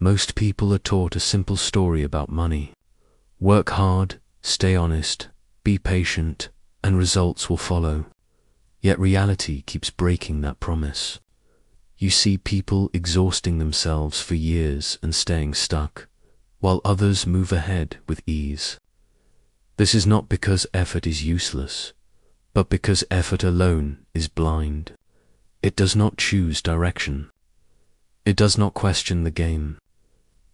Most people are taught a simple story about money. Work hard, stay honest, be patient, and results will follow. Yet reality keeps breaking that promise. You see people exhausting themselves for years and staying stuck, while others move ahead with ease. This is not because effort is useless, but because effort alone is blind. It does not choose direction. It does not question the game.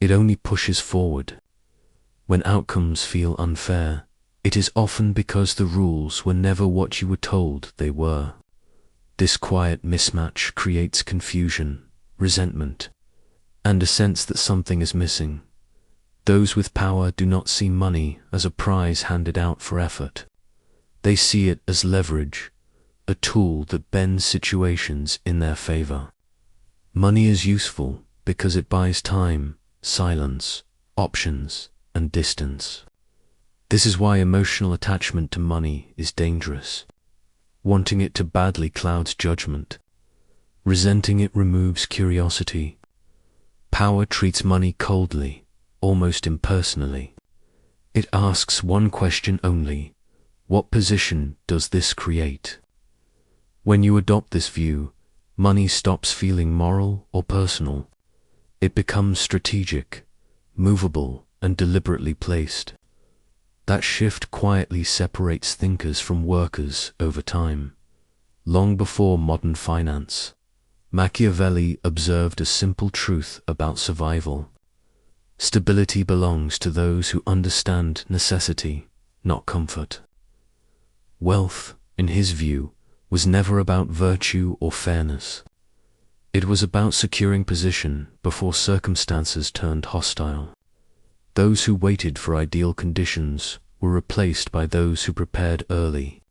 It only pushes forward. When outcomes feel unfair, it is often because the rules were never what you were told they were. This quiet mismatch creates confusion, resentment, and a sense that something is missing. Those with power do not see money as a prize handed out for effort. They see it as leverage, a tool that bends situations in their favor. Money is useful because it buys time, silence, options, and distance. This is why emotional attachment to money is dangerous. Wanting it to badly clouds judgment. Resenting it removes curiosity. Power treats money coldly, almost impersonally. It asks one question only: what position does this create? When you adopt this view, money stops feeling moral or personal. It becomes strategic, movable, and deliberately placed. That shift quietly separates thinkers from workers over time. Long before modern finance, Machiavelli observed a simple truth about survival. Stability belongs to those who understand necessity, not comfort. Wealth, in his view, was never about virtue or fairness. It was about securing position before circumstances turned hostile. Those who waited for ideal conditions were replaced by those who prepared early.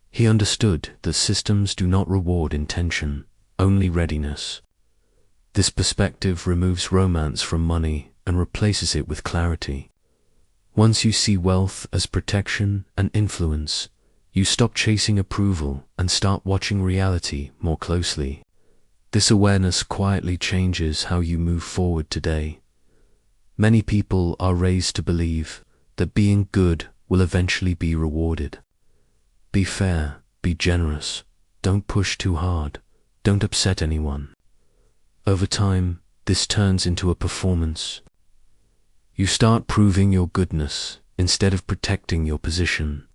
He understood that systems do not reward intention, only readiness. This perspective removes romance from money and replaces it with clarity. Once you see wealth as protection and influence, you stop chasing approval and start watching reality more closely. This awareness quietly changes how you move forward today. Many people are raised to believe that being good will eventually be rewarded. Be fair, be generous, don't push too hard, don't upset anyone. Over time, this turns into a performance. You start proving your goodness instead of protecting your position.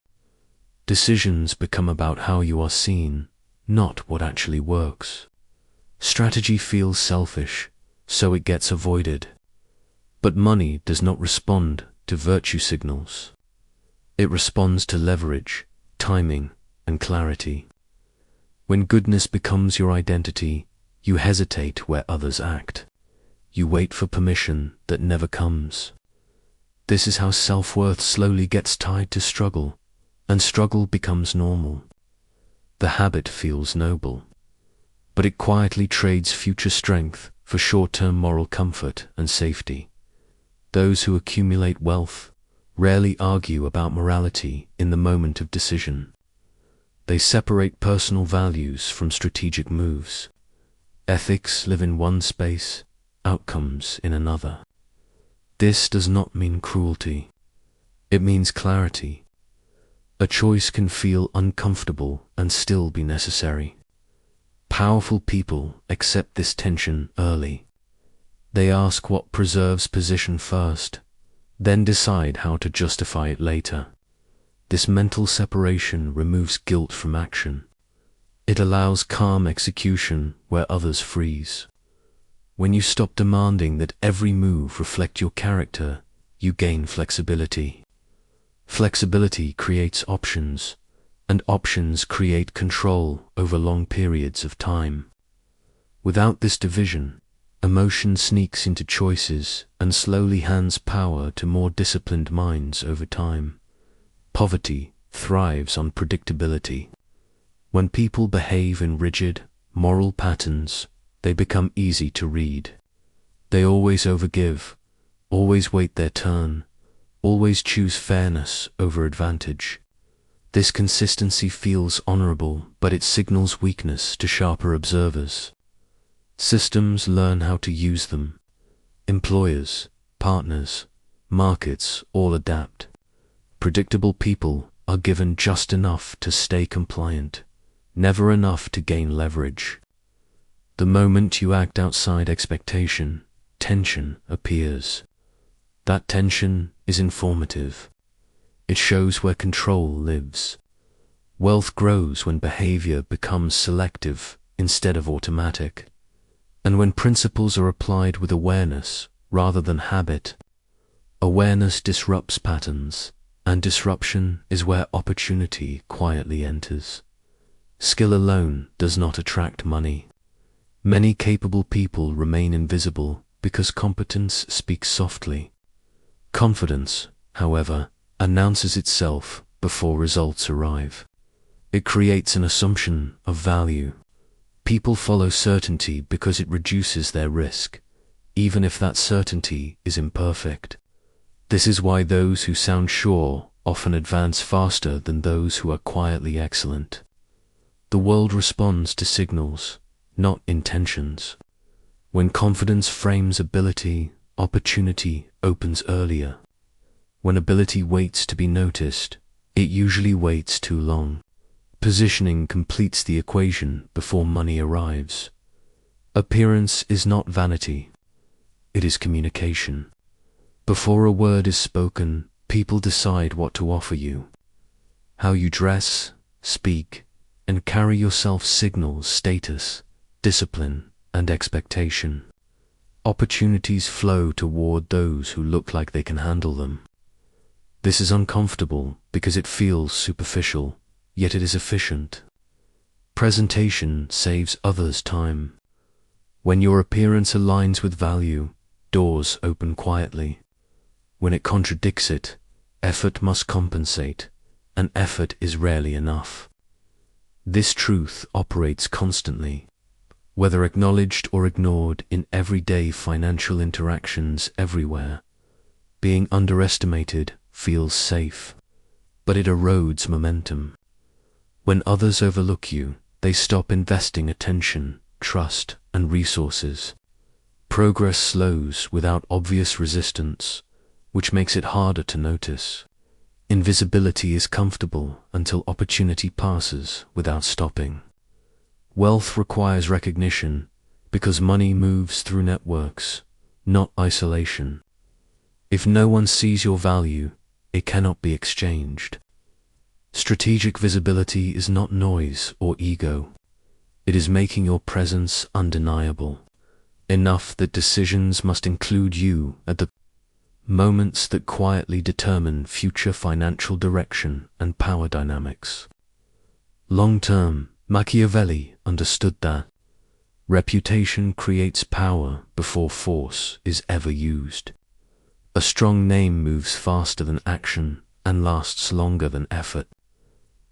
Decisions become about how you are seen, not what actually works. Strategy feels selfish, so it gets avoided. But money does not respond to virtue signals. It responds to leverage, timing, and clarity. When goodness becomes your identity, you hesitate where others act. You wait for permission that never comes. This is how self-worth slowly gets tied to struggle, and struggle becomes normal. The habit feels noble, but it quietly trades future strength for short-term moral comfort and safety. Those who accumulate wealth rarely argue about morality in the moment of decision. They separate personal values from strategic moves. Ethics live in one space, outcomes in another. This does not mean cruelty. It means clarity. A choice can feel uncomfortable and still be necessary. Powerful people accept this tension early. They ask what preserves position first, then decide how to justify it later. This mental separation removes guilt from action. It allows calm execution where others freeze. When you stop demanding that every move reflect your character, you gain flexibility. Flexibility creates options, and options create control over long periods of time. Without this division, emotion sneaks into choices and slowly hands power to more disciplined minds over time. Poverty thrives on predictability. When people behave in rigid, moral patterns, they become easy to read. They always overgive, always wait their turn, always choose fairness over advantage. This consistency feels honorable, but it signals weakness to sharper observers. Systems learn how to use them. Employers, partners, markets all adapt. Predictable people are given just enough to stay compliant, never enough to gain leverage. The moment you act outside expectation, tension appears. That tension is informative. It shows where control lives. Wealth grows when behavior becomes selective instead of automatic, and when principles are applied with awareness rather than habit. Awareness disrupts patterns, and disruption is where opportunity quietly enters. Skill alone does not attract money. Many capable people remain invisible because competence speaks softly. Confidence, however, announces itself before results arrive. It creates an assumption of value. People follow certainty because it reduces their risk, even if that certainty is imperfect. This is why those who sound sure often advance faster than those who are quietly excellent. The world responds to signals, not intentions. When confidence frames ability, opportunity opens earlier. When ability waits to be noticed, it usually waits too long. Positioning completes the equation before money arrives. Appearance is not vanity. It is communication. Before a word is spoken, people decide what to offer you. How you dress, speak, and carry yourself signals status, discipline, and expectation. Opportunities flow toward those who look like they can handle them. This is uncomfortable because it feels superficial, yet it is efficient. Presentation saves others time. When your appearance aligns with value, doors open quietly. When it contradicts it, effort must compensate, and effort is rarely enough. This truth operates constantly, whether acknowledged or ignored in everyday financial interactions everywhere. Being underestimated feels safe, but it erodes momentum. When others overlook you, they stop investing attention, trust, and resources. Progress slows without obvious resistance, which makes it harder to notice. Invisibility is comfortable until opportunity passes without stopping. Wealth requires recognition because money moves through networks, not isolation. If no one sees your value, it cannot be exchanged. Strategic visibility is not noise or ego. It is making your presence undeniable, enough that decisions must include you at the moments that quietly determine future financial direction and power dynamics. Long-term, Machiavelli understood that reputation creates power before force is ever used. A strong name moves faster than action and lasts longer than effort.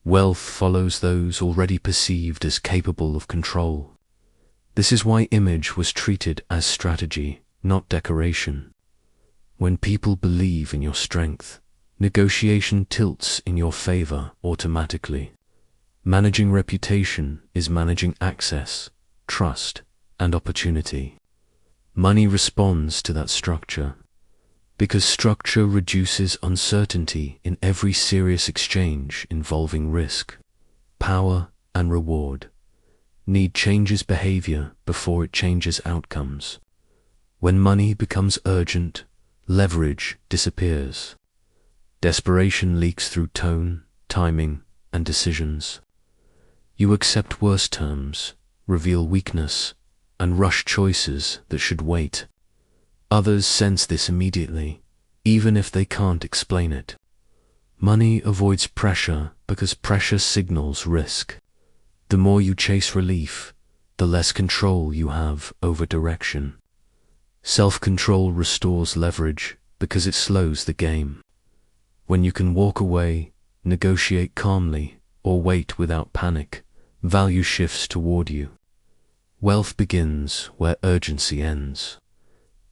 Wealth follows those already perceived as capable of control. This is why image was treated as strategy, not decoration. When people believe in your strength, negotiation tilts in your favor automatically. Managing reputation is managing access, trust, and opportunity. Money responds to that structure, because structure reduces uncertainty in every serious exchange involving risk, power, and reward. Need changes behavior before it changes outcomes. When money becomes urgent, leverage disappears. Desperation leaks through tone, timing, and decisions. You accept worse terms, reveal weakness, and rush choices that should wait. Others sense this immediately, even if they can't explain it. Money avoids pressure because pressure signals risk. The more you chase relief, the less control you have over direction. Self-control restores leverage because it slows the game. When you can walk away, negotiate calmly, or wait without panic, value shifts toward you. Wealth begins where urgency ends.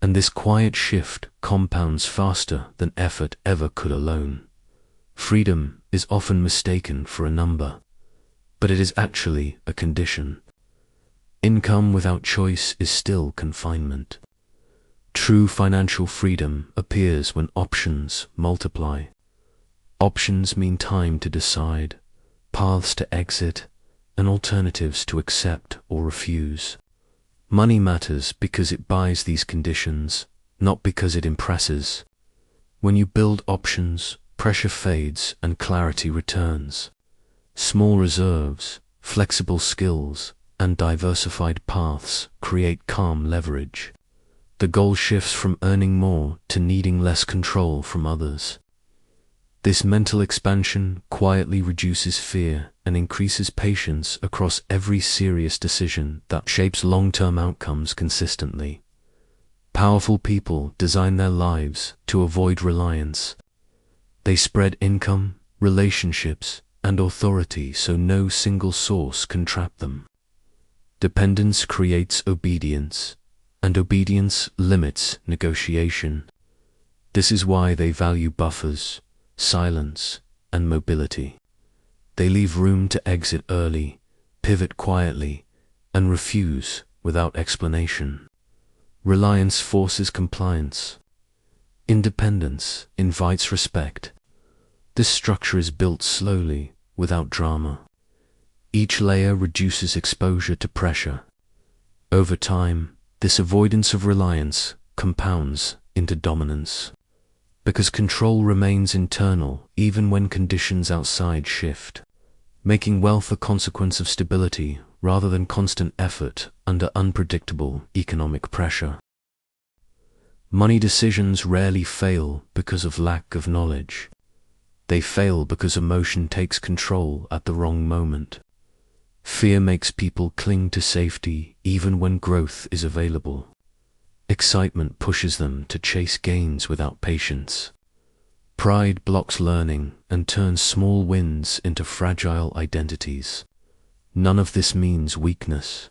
And this quiet shift compounds faster than effort ever could alone. Freedom is often mistaken for a number, but it is actually a condition. Income without choice is still confinement. True financial freedom appears when options multiply. Options mean time to decide, paths to exit, and alternatives to accept or refuse. Money matters because it buys these conditions, not because it impresses. When you build options, pressure fades and clarity returns. Small reserves, flexible skills, and diversified paths create calm leverage. The goal shifts from earning more to needing less control from others. This mental expansion quietly reduces fear and increases patience across every serious decision that shapes long-term outcomes consistently. Powerful people design their lives to avoid reliance. They spread income, relationships, and authority so no single source can trap them. Dependence creates obedience, and obedience limits negotiation. This is why they value buffers, silence, and mobility. They leave room to exit early, pivot quietly, and refuse without explanation. Reliance forces compliance. Independence invites respect. This structure is built slowly, without drama. Each layer reduces exposure to pressure. Over time, this avoidance of reliance compounds into dominance. Because control remains internal even when conditions outside shift, making wealth a consequence of stability rather than constant effort under unpredictable economic pressure. Money decisions rarely fail because of lack of knowledge. They fail because emotion takes control at the wrong moment. Fear makes people cling to safety even when growth is available. Excitement pushes them to chase gains without patience. Pride blocks learning and turns small wins into fragile identities. None of this means weakness.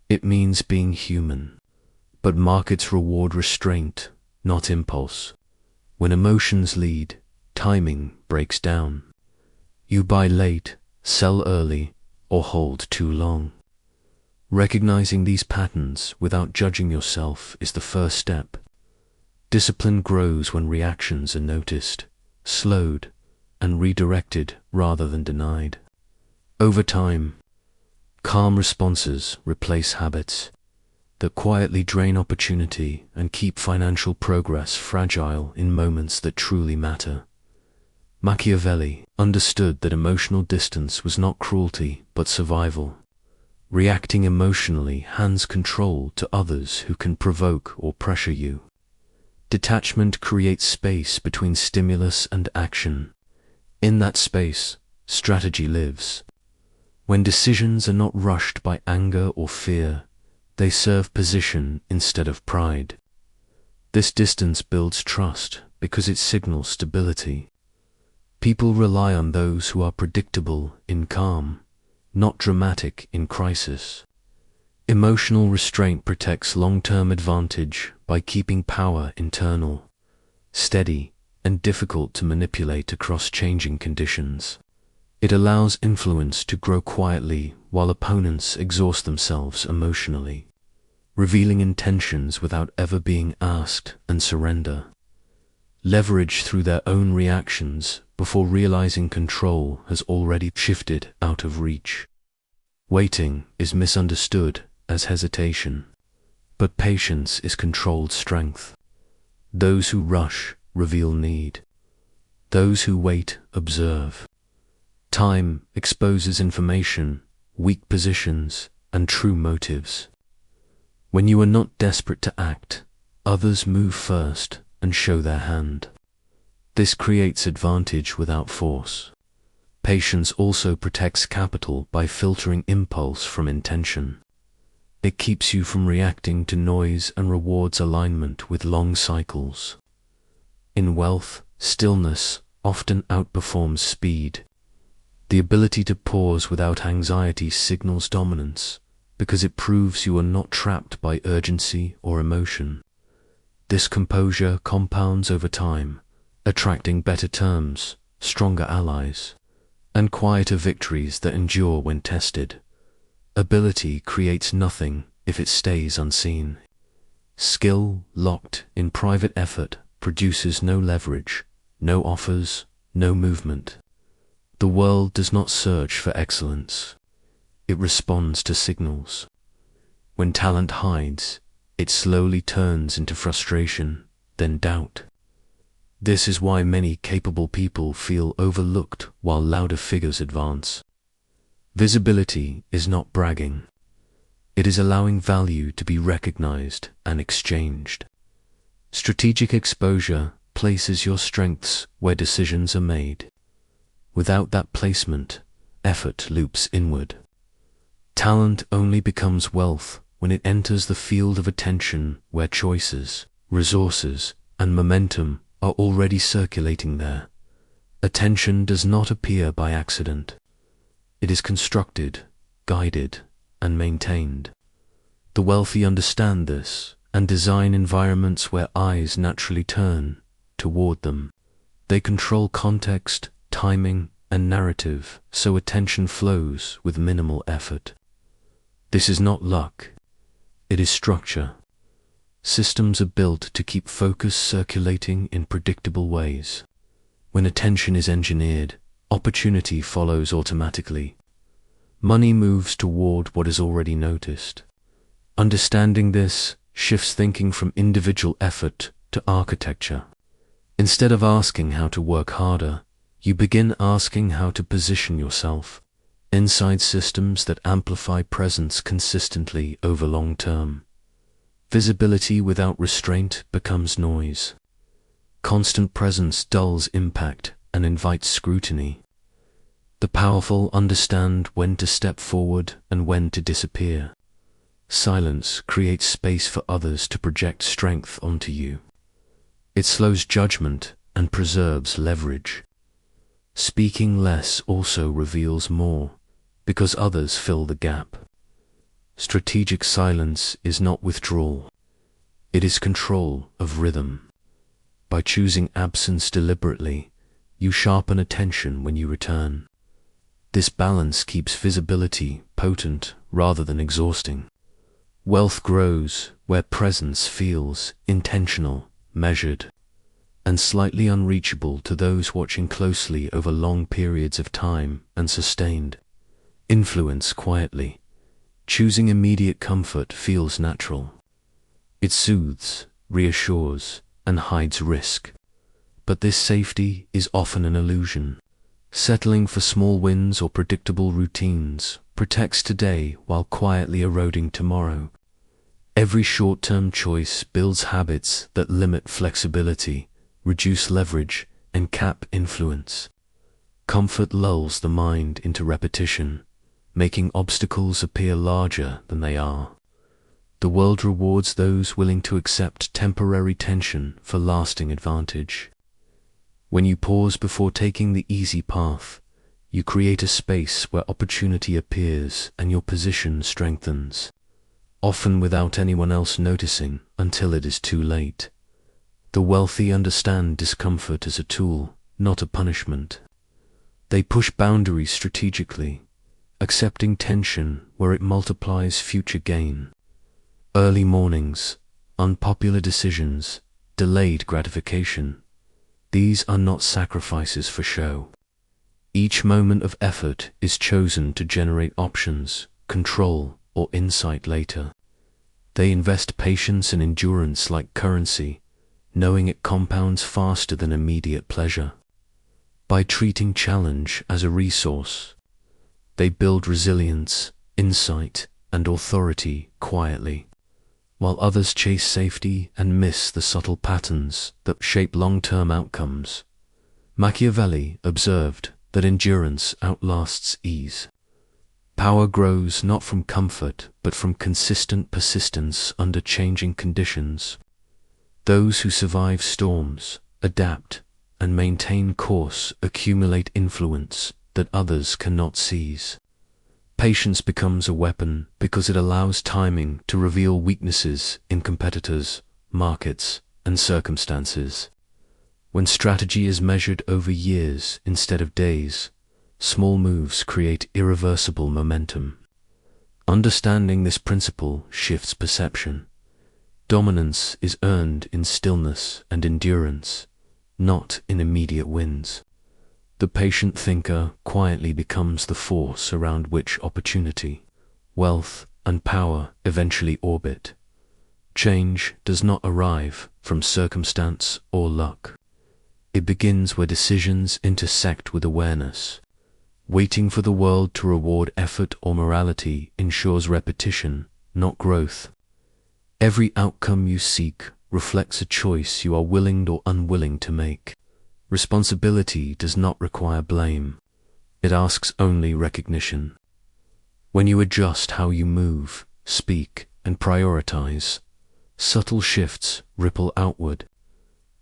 It means being human. But markets reward restraint, not impulse. When emotions lead, timing breaks down. You buy late, sell early, or hold too long. Recognizing these patterns without judging yourself is the first step. Discipline grows when reactions are noticed, slowed, and redirected rather than denied. Over time, calm responses replace habits that quietly drain opportunity and keep financial progress fragile in moments that truly matter. Machiavelli understood that emotional distance was not cruelty but survival. Reacting emotionally hands control to others who can provoke or pressure you. Detachment creates space between stimulus and action. In that space, strategy lives. When decisions are not rushed by anger or fear, they serve position instead of pride. This distance builds trust because it signals stability. People rely on those who are predictable in calm, not dramatic in crisis. Emotional restraint protects long-term advantage by keeping power internal, steady, and difficult to manipulate across changing conditions. It allows influence to grow quietly while opponents exhaust themselves emotionally, revealing intentions without ever being asked and surrender. Leverage through their own reactions before realizing control has already shifted out of reach. Waiting is misunderstood as hesitation, but patience is controlled strength. Those who rush reveal need. Those who wait observe. Time exposes information, weak positions, and true motives. When you are not desperate to act, others move first and show their hand. This creates advantage without force. Patience also protects capital by filtering impulse from intention. It keeps you from reacting to noise and rewards alignment with long cycles. In wealth, stillness often outperforms speed. The ability to pause without anxiety signals dominance because it proves you are not trapped by urgency or emotion. This composure compounds over time, attracting better terms, stronger allies, and quieter victories that endure when tested. Ability creates nothing if it stays unseen. Skill locked in private effort produces no leverage, no offers, no movement. The world does not search for excellence. It responds to signals. When talent hides, it slowly turns into frustration, then doubt. This is why many capable people feel overlooked while louder figures advance. Visibility is not bragging. It is allowing value to be recognized and exchanged. Strategic exposure places your strengths where decisions are made. Without that placement, effort loops inward. Talent only becomes wealth when it enters the field of attention where choices, resources, and momentum are already circulating there. Attention does not appear by accident. It is constructed, guided, and maintained. The wealthy understand this and design environments where eyes naturally turn toward them. They control context, timing, and narrative so attention flows with minimal effort. This is not luck. It is structure. Systems are built to keep focus circulating in predictable ways. When attention is engineered, opportunity follows automatically. Money moves toward what is already noticed. Understanding this shifts thinking from individual effort to architecture. Instead of asking how to work harder, you begin asking how to position yourself inside systems that amplify presence consistently over long term. Visibility without restraint becomes noise. Constant presence dulls impact and invites scrutiny. The powerful understand when to step forward and when to disappear. Silence creates space for others to project strength onto you. It slows judgment and preserves leverage. Speaking less also reveals more, because others fill the gap. Strategic silence is not withdrawal. It is control of rhythm. By choosing absence deliberately, you sharpen attention when you return. This balance keeps visibility potent rather than exhausting. Wealth grows where presence feels intentional, measured, and slightly unreachable to those watching closely over long periods of time and sustained. Influence quietly. Choosing immediate comfort feels natural. It soothes, reassures, and hides risk. But this safety is often an illusion. Settling for small wins or predictable routines protects today while quietly eroding tomorrow. Every short-term choice builds habits that limit flexibility, reduce leverage, and cap influence. Comfort lulls the mind into repetition, making obstacles appear larger than they are. The world rewards those willing to accept temporary tension for lasting advantage. When you pause before taking the easy path, you create a space where opportunity appears and your position strengthens, often without anyone else noticing until it is too late. The wealthy understand discomfort as a tool, not a punishment. They push boundaries strategically, accepting tension where it multiplies future gain. Early mornings, unpopular decisions, delayed gratification. These are not sacrifices for show. Each moment of effort is chosen to generate options, control, or insight later. They invest patience and endurance like currency, knowing it compounds faster than immediate pleasure. By treating challenge as a resource, they build resilience, insight, and authority quietly, while others chase safety and miss the subtle patterns that shape long-term outcomes. Machiavelli observed that endurance outlasts ease. Power grows not from comfort, but from consistent persistence under changing conditions. Those who survive storms, adapt, and maintain course accumulate influence that others cannot seize. Patience becomes a weapon because it allows timing to reveal weaknesses in competitors, markets, and circumstances. When strategy is measured over years instead of days, small moves create irreversible momentum. Understanding this principle shifts perception. Dominance is earned in stillness and endurance, not in immediate wins. The patient thinker quietly becomes the force around which opportunity, wealth, and power eventually orbit. Change does not arrive from circumstance or luck. It begins where decisions intersect with awareness. Waiting for the world to reward effort or morality ensures repetition, not growth. Every outcome you seek reflects a choice you are willing or unwilling to make. Responsibility does not require blame. It asks only recognition. When you adjust how you move, speak, and prioritize, subtle shifts ripple outward.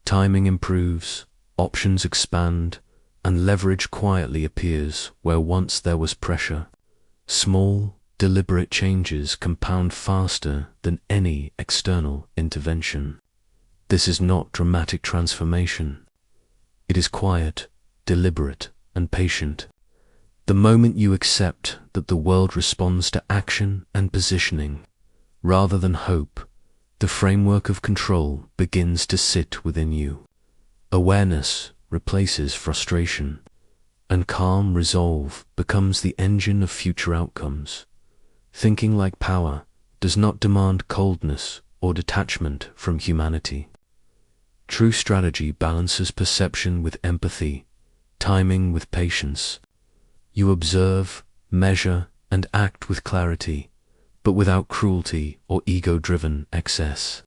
Timing improves, options expand, and leverage quietly appears where once there was pressure. Small, deliberate changes compound faster than any external intervention. This is not dramatic transformation. It is quiet, deliberate, and patient. The moment you accept that the world responds to action and positioning, rather than hope, the framework of control begins to sit within you. Awareness replaces frustration, and calm resolve becomes the engine of future outcomes. Thinking like power does not demand coldness or detachment from humanity. True strategy balances perception with empathy, timing with patience. You observe, measure, and act with clarity, but without cruelty or ego-driven excess.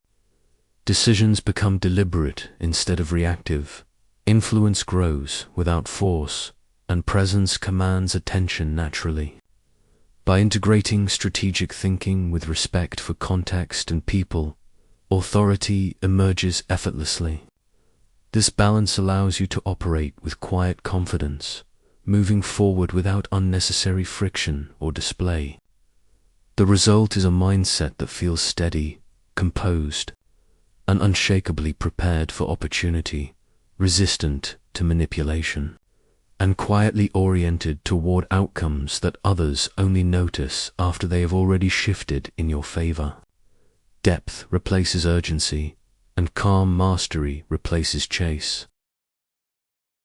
Decisions become deliberate instead of reactive. Influence grows without force, and presence commands attention naturally. By integrating strategic thinking with respect for context and people, authority emerges effortlessly. This balance allows you to operate with quiet confidence, moving forward without unnecessary friction or display. The result is a mindset that feels steady, composed, and unshakably prepared for opportunity, resistant to manipulation, and quietly oriented toward outcomes that others only notice after they have already shifted in your favor. Depth replaces urgency, and calm mastery replaces chase.